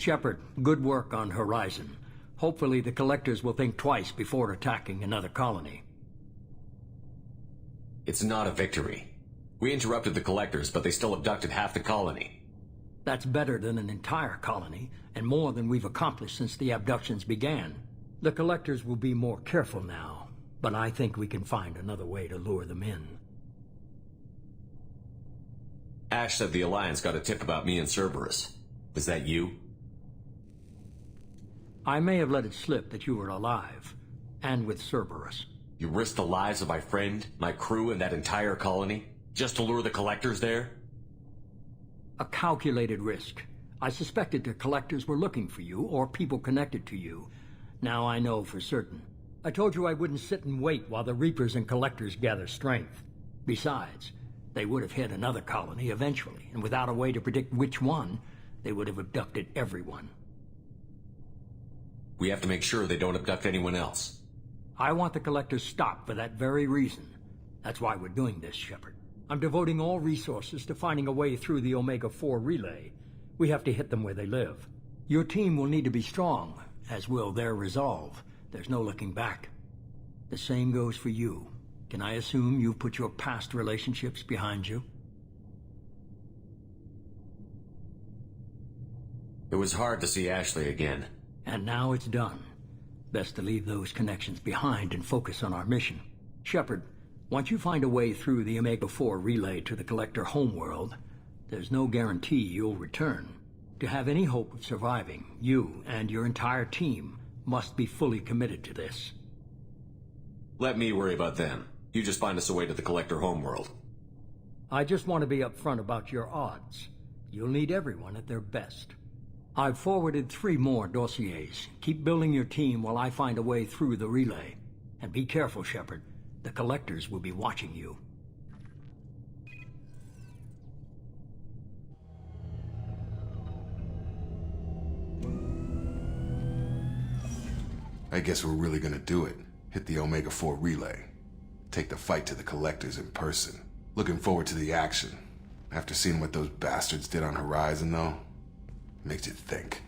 Shepard, good work on Horizon. Hopefully the Collectors will think twice before attacking another colony. It's not a victory. We interrupted the Collectors, but they still abducted half the colony. That's better than an entire colony, and more than we've accomplished since the abductions began. The Collectors will be more careful now, but I think we can find another way to lure them in. Ash said the Alliance got a tip about me and Cerberus. Was that you? I may have let it slip that you were alive, and with Cerberus. You risked the lives of my friend, my crew, and that entire colony, just to lure the Collectors there? A calculated risk. I suspected the Collectors were looking for you, or people connected to you. Now I know for certain. I told you I wouldn't sit and wait while the Reapers and Collectors gather strength. Besides, they would have hit another colony eventually, and without a way to predict which one, they would have abducted everyone. We have to make sure they don't abduct anyone else. I want the Collectors stopped for that very reason. That's why we're doing this, Shepard. I'm devoting all resources to finding a way through the Omega-4 relay. We have to hit them where they live. Your team will need to be strong, as will their resolve. There's no looking back. The same goes for you. Can I assume you've put your past relationships behind you? It was hard to see Ashley again. And now it's done. Best to leave those connections behind and focus on our mission. Shepard, once you find a way through the Omega-4 relay to the Collector homeworld, there's no guarantee you'll return. To have any hope of surviving, you and your entire team must be fully committed to this. Let me worry about them. You just find us a way to the Collector homeworld. I just want to be upfront about your odds. You'll need everyone at their best. I've forwarded 3 more dossiers. Keep building your team while I find a way through the relay. And be careful, Shepard. The Collectors will be watching you. I guess we're really gonna do it. Hit the Omega-4 relay. Take the fight to the Collectors in person. Looking forward to the action. After seeing what those bastards did on Horizon, though, makes you think.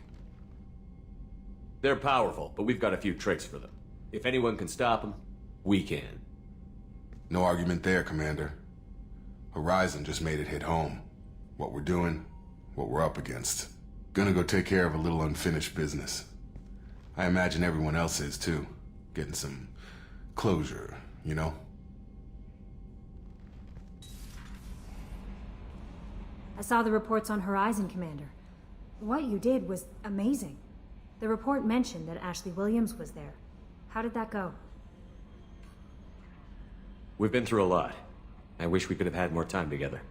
They're powerful, but we've got a few tricks for them. If anyone can stop them, we can. No argument there, Commander. Horizon just made it hit home. What we're doing, what we're up against. Gonna go take care of a little unfinished business. I imagine everyone else is, too. Getting some closure, you know? I saw the reports on Horizon, Commander. What you did was amazing. The report mentioned that Ashley Williams was there. How did that go? We've been through a lot. I wish we could have had more time together.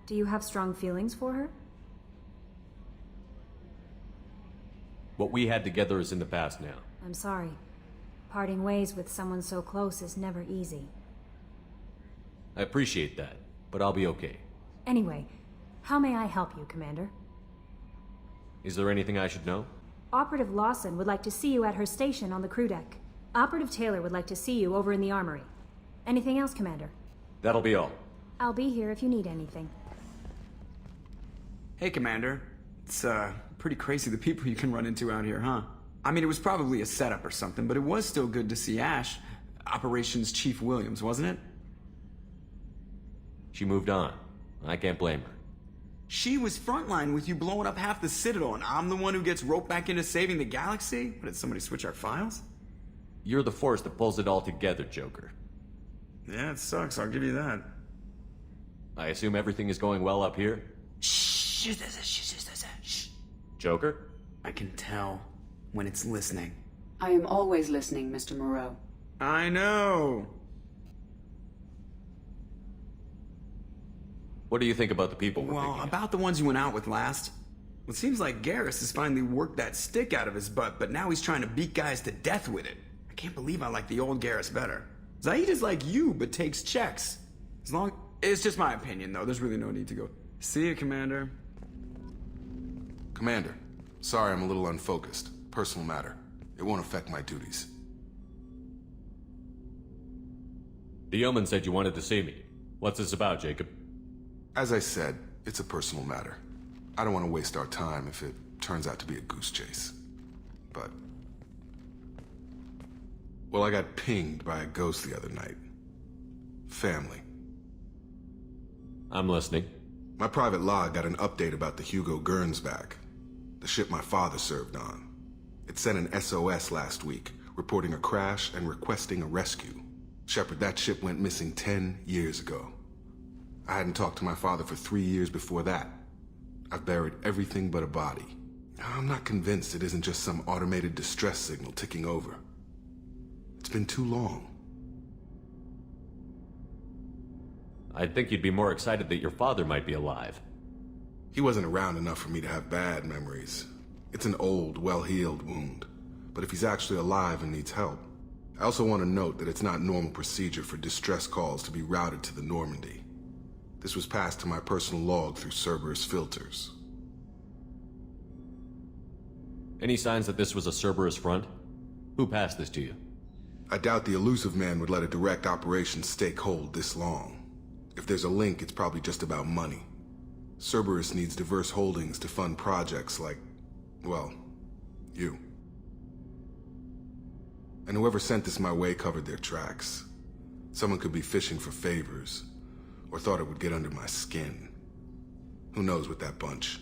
Do you have strong feelings for her? What we had together is in the past now. I'm sorry. Parting ways with someone so close is never easy. I appreciate that, but I'll be okay. Anyway, how may I help you, Commander? Is there anything I should know? Operative Lawson would like to see you at her station on the crew deck. Operative Taylor would like to see you over in the armory. Anything else, Commander? That'll be all. I'll be here if you need anything. Hey, Commander. It's, pretty crazy the people you can run into out here, huh? I mean, it was probably a setup or something, but it was still good to see Ash. Operations Chief Williams, wasn't it? She moved on. I can't blame her. She was frontline with you blowing up half the Citadel, and I'm the one who gets roped back into saving the galaxy? What, did somebody switch our files? You're the force that pulls it all together, Joker. Yeah, it sucks, I'll give you that. I assume everything is going well up here? Shh. Joker? I can tell when it's listening. I am always listening, Mr. Moreau. I know. What do you think about the people we're Well, picking up? about the ones you went out with last. It seems like Garrus has finally worked that stick out of his butt, but now he's trying to beat guys to death with it. I can't believe I like the old Garrus better. Zaid is like you, but takes checks. It's just my opinion, though. There's really no need to go. See you, Commander. Commander, sorry I'm a little unfocused. Personal matter. It won't affect my duties. The yeoman said you wanted to see me. What's this about, Jacob? As I said, it's a personal matter. I don't want to waste our time if it turns out to be a goose chase. But... well, I got pinged by a ghost the other night. Family. I'm listening. My private log got an update about the Hugo Gernsback, the ship my father served on. It sent an SOS last week, reporting a crash and requesting a rescue. Shepard, that ship went missing 10 years ago. I hadn't talked to my father for 3 years before that. I've buried everything but a body. I'm not convinced it isn't just some automated distress signal ticking over. It's been too long. I'd think you'd be more excited that your father might be alive. He wasn't around enough for me to have bad memories. It's an old, well-healed wound. But if he's actually alive and needs help... I also want to note that it's not normal procedure for distress calls to be routed to the Normandy. This was passed to my personal log through Cerberus filters. Any signs that this was a Cerberus front? Who passed this to you? I doubt the elusive man would let a direct operation stake hold this long. If there's a link, it's probably just about money. Cerberus needs diverse holdings to fund projects like, well, you. And whoever sent this my way covered their tracks. Someone could be fishing for favors, or thought it would get under my skin. Who knows with that bunch?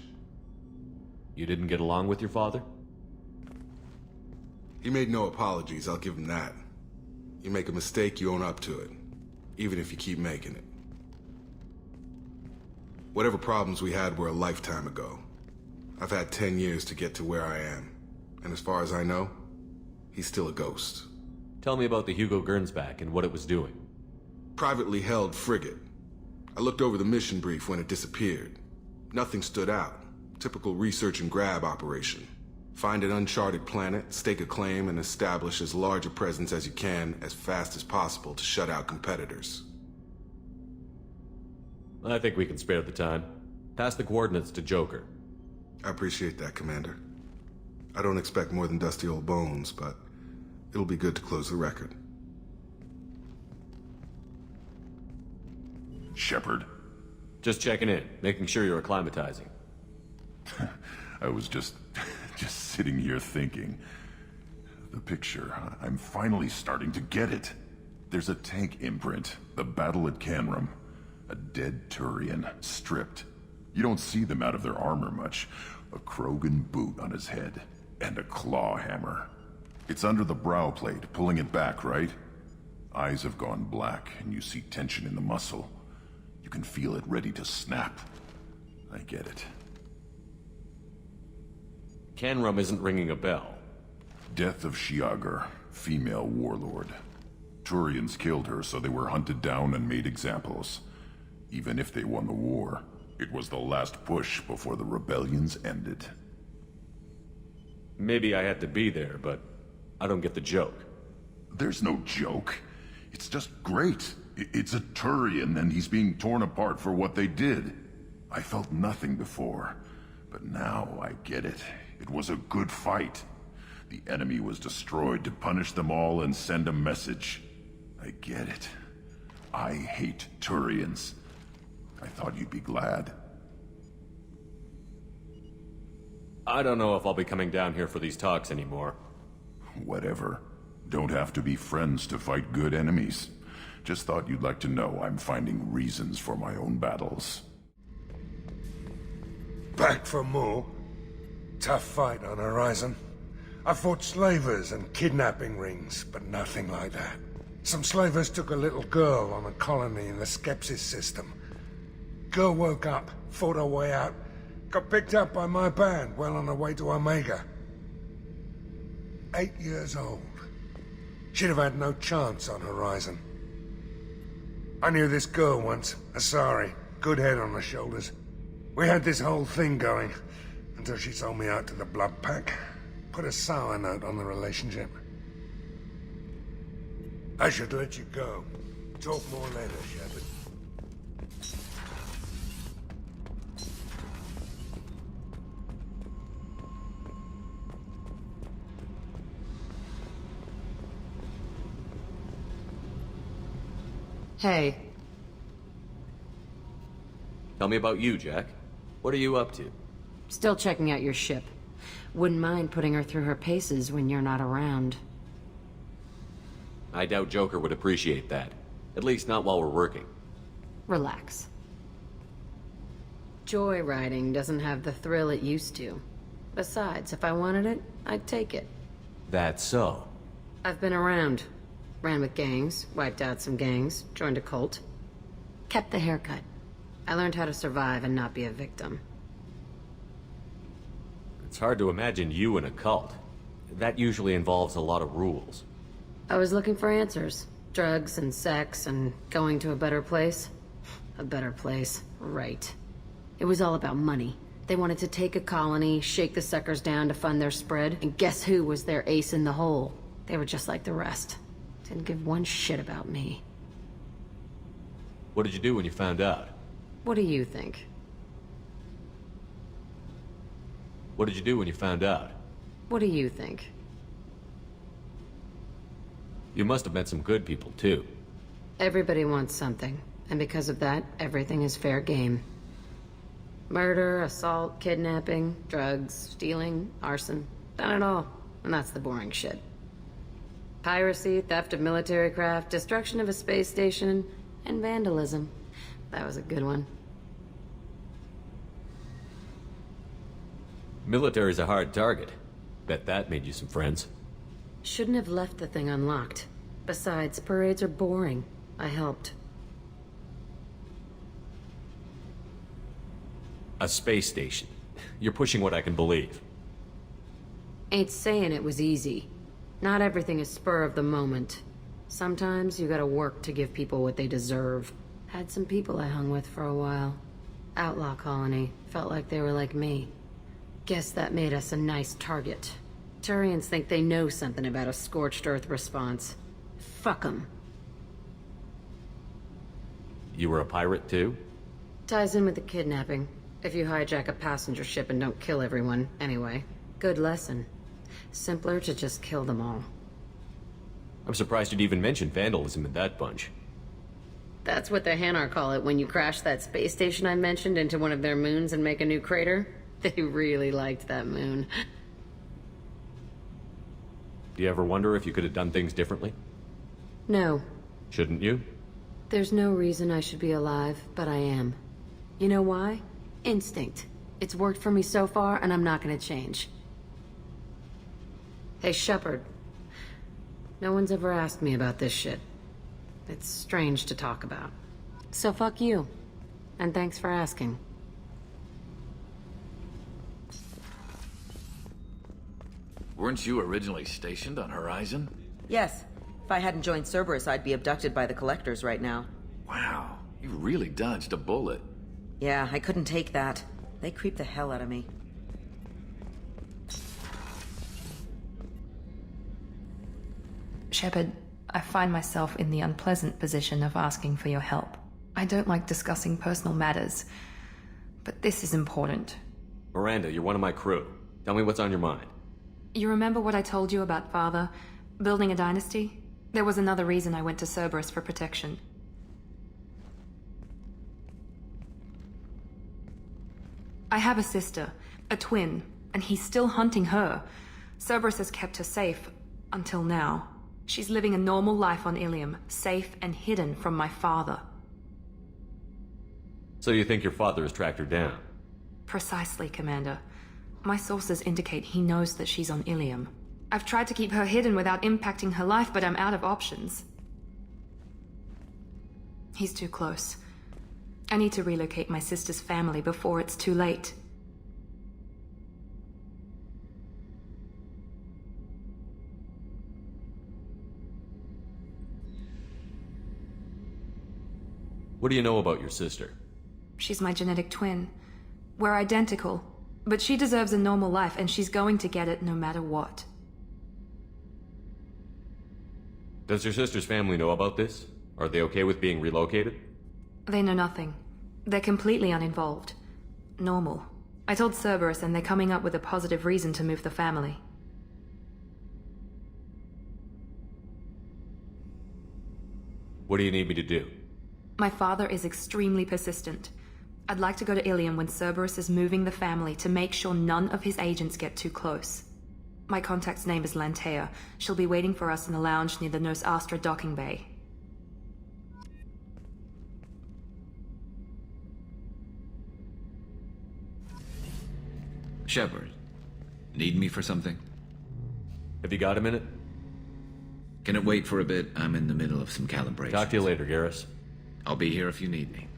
You didn't get along with your father? He made no apologies, I'll give him that. You make a mistake, you own up to it, even if you keep making it. Whatever problems we had were a lifetime ago. I've had 10 years to get to where I am, and as far as I know, he's still a ghost. Tell me about the Hugo Gernsback and what it was doing. Privately held frigate. I looked over the mission brief when it disappeared. Nothing stood out. Typical research and grab operation. Find an uncharted planet, stake a claim, and establish as large a presence as you can as fast as possible to shut out competitors. I think we can spare the time. Pass the coordinates to Joker. I appreciate that, Commander. I don't expect more than dusty old bones, but it'll be good to close the record. Shepard. Just checking in, making sure you're acclimatizing. I was just sitting here thinking. The picture, I'm finally starting to get it. There's a tank imprint, the battle at Canrum. A dead Turian, stripped. You don't see them out of their armor much. A Krogan boot on his head, and a claw hammer. It's under the brow plate, pulling it back, right? Eyes have gone black, and you see tension in the muscle. You can feel it ready to snap. I get it. Canrum isn't ringing a bell. Death of Shiagar, female warlord. Turians killed her, so they were hunted down and made examples. Even if they won the war, it was the last push before the rebellions ended. Maybe I had to be there, but I don't get the joke. There's no joke. It's just great. It's a Turian, and he's being torn apart for what they did. I felt nothing before, but now I get it. It was a good fight. The enemy was destroyed to punish them all and send a message. I get it. I hate Turians. I thought you'd be glad. I don't know if I'll be coming down here for these talks anymore. Whatever. Don't have to be friends to fight good enemies. Just thought you'd like to know I'm finding reasons for my own battles. Back for more? Tough fight on Horizon. I fought slavers and kidnapping rings, but nothing like that. Some slavers took a little girl on a colony in the Skepsis system. Girl woke up, fought her way out, got picked up by my band well on her way to Omega. 8 years old. She'd have had no chance on Horizon. I knew this girl once, Asari, good head on her shoulders. We had this whole thing going, until she sold me out to the Blood Pack. Put a sour note on the relationship. I should let you go. Talk more later, Shepard. Hey. Tell me about you, Jack. What are you up to? Still checking out your ship. Wouldn't mind putting her through her paces when you're not around. I doubt Joker would appreciate that. At least not while we're working. Relax. Joyriding doesn't have the thrill it used to. Besides, if I wanted it, I'd take it. That's so. I've been around. Ran with gangs, wiped out some gangs, joined a cult. Kept the haircut. I learned how to survive and not be a victim. It's hard to imagine you in a cult. That usually involves a lot of rules. I was looking for answers. Drugs and sex and going to a better place. A better place, right. It was all about money. They wanted to take a colony, shake the suckers down to fund their spread, and guess who was their ace in the hole? They were just like the rest. Didn't give one shit about me. What did you do when you found out? What do you think? What did you do when you found out? What do you think? You must have met some good people, too. Everybody wants something, and because of that, everything is fair game. Murder, assault, kidnapping, drugs, stealing, arson. Done it all, and that's the boring shit. Piracy, theft of military craft, destruction of a space station, and vandalism. That was a good one. Military's a hard target. Bet that made you some friends. Shouldn't have left the thing unlocked. Besides, parades are boring. I helped. A space station. You're pushing what I can believe. Ain't saying it was easy. Not everything is spur of the moment. Sometimes you gotta work to give people what they deserve. Had some people I hung with for a while. Outlaw colony. Felt like they were like me. Guess that made us a nice target. Turians think they know something about a scorched earth response. Fuck 'em. You were a pirate, too? Ties in with the kidnapping. If you hijack a passenger ship and don't kill everyone, anyway. Good lesson. Simpler to just kill them all. I'm surprised you'd even mention vandalism in that bunch. That's what the Hanar call it when you crash that space station I mentioned into one of their moons and make a new crater. They really liked that moon. Do you ever wonder if you could have done things differently? No. Shouldn't you? There's no reason I should be alive, but I am. You know why? Instinct. It's worked for me so far, and I'm not gonna change. Hey, Shepard. No one's ever asked me about this shit. It's strange to talk about. So fuck you. And thanks for asking. Weren't you originally stationed on Horizon? Yes. If I hadn't joined Cerberus, I'd be abducted by the Collectors right now. Wow, you really dodged a bullet. Yeah, I couldn't take that. They creep the hell out of me. Shepard, I find myself in the unpleasant position of asking for your help. I don't like discussing personal matters, but this is important. Miranda, you're one of my crew. Tell me what's on your mind. You remember what I told you about Father? Building a dynasty? There was another reason I went to Cerberus for protection. I have a sister, a twin, and he's still hunting her. Cerberus has kept her safe, until now. She's living a normal life on Ilium, safe and hidden from my father. So you think your father has tracked her down? Precisely, Commander. My sources indicate he knows that she's on Ilium. I've tried to keep her hidden without impacting her life, but I'm out of options. He's too close. I need to relocate my sister's family before it's too late. What do you know about your sister? She's my genetic twin. We're identical, but she deserves a normal life, and she's going to get it no matter what. Does your sister's family know about this? Are they okay with being relocated? They know nothing. They're completely uninvolved. Normal. I told Cerberus, and they're coming up with a positive reason to move the family. What do you need me to do? My father is extremely persistent. I'd like to go to Ilium when Cerberus is moving the family to make sure none of his agents get too close. My contact's name is Lantea. She'll be waiting for us in the lounge near the Nos Astra docking bay. Shepard, need me for something? Have you got a minute? Can it wait for a bit? I'm in the middle of some calibration. Talk to you later, Garrus. I'll be here if you need me.